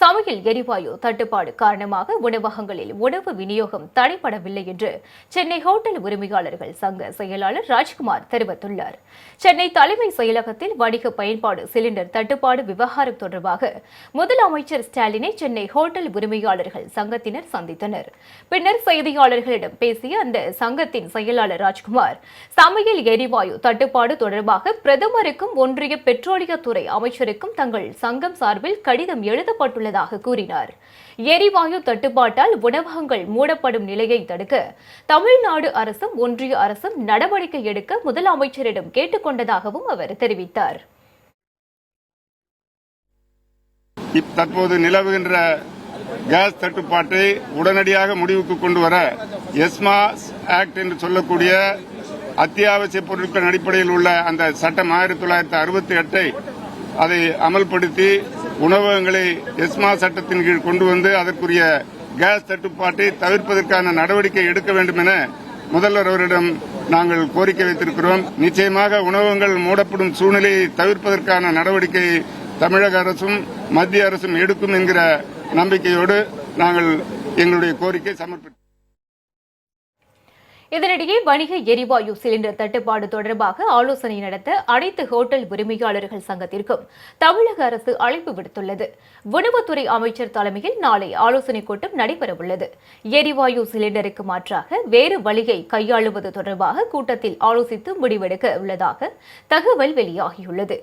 சமையல் எரிவாயு தட்டுப்பாடு காரணமாக உணவகங்களில் உணவு விநியோகம் தடைபடவில்லை என்று சென்னை ஹோட்டல் உரிமையாளர்கள் சங்க செயலாளர் ராஜ்குமார் தெரிவித்துள்ளார். சென்னை தலைமை செயலகத்தில் வணிக பயன்பாடு சிலிண்டர் தட்டுப்பாடு விவகாரம் தொடர்பாக முதலமைச்சர் ஸ்டாலினை சென்னை ஹோட்டல் உரிமையாளர்கள் சங்கத்தினர் சந்தித்தனர். பின்னர் செய்தியாளர்களிடம் பேசிய அந்த சங்கத்தின் செயலாளர் ராஜ்குமார், சமையல் எரிவாயு தட்டுப்பாடு தொடர்பாக பிரதமருக்கும் ஒன்றிய பெட்ரோலியத்துறை அமைச்சருக்கும் தங்கள் சங்கம் சார்பில் கடிதம் எழுதப்பட்டுள்ளதாக கூறினார். எரிவாயு தட்டுப்பாட்டால் உணவகங்கள் மூடப்படும் நிலையை தடுக்க தமிழ்நாடு அரசும் ஒன்றிய அரசும் நடவடிக்கை எடுக்க முதலமைச்சரிடம் கேட்டுக் கொண்டதாகவும் அவர் தெரிவித்தார். தற்போது நிலவுகின்ற கேஸ் தட்டுப்பாட்டை உடனடியாக முடிவுக்கு கொண்டு வர எஸ்மா ஆக்ட் என்று சொல்லக்கூடிய அத்தியாவசிய பொருட்கள் அடிப்படையில் உள்ள அந்த சட்டம் 1968 அதை அமல்படுத்தி உணவகங்களை எஸ்மா சட்டத்தின் கீழ் கொண்டு வந்து அதற்குரிய கேஸ் தட்டுப்பாட்டை தவிர்ப்பதற்கான நடவடிக்கை எடுக்க வேண்டும் என முதல்வர் அவரிடம் நாங்கள் கோரிக்கை வைத்திருக்கிறோம். நிச்சயமாக உணவகங்கள் மூடப்படும் சூழ்நிலையை தவிர்ப்பதற்கான நடவடிக்கை தமிழக அரசும் மத்திய அரசும் எடுக்கும் என்கிற நம்பிக்கையோடு நாங்கள் எங்களுடைய கோரிக்கை சமர்ப்பித்தோம். இதனிடையே வணிக எரிவாயு சிலிண்டர் தட்டுப்பாடு தொடர்பாக ஆலோசனை நடத்த அனைத்து ஹோட்டல் உரிமையாளர்கள் சங்கத்திற்கும் தமிழக அரசு அழைப்பு விடுத்துள்ளது. உணவுத்துறை அமைச்சர் தலைமையில் நாளை ஆலோசனைக் கூட்டம் நடைபெறவுள்ளது. எரிவாயு சிலிண்டருக்கு மாற்றாக வேறு வழியை கையாளுவது தொடர்பாக கூட்டத்தில் ஆலோசித்து முடிவெடுக்க உள்ளதாக தகவல் வெளியாகியுள்ளது.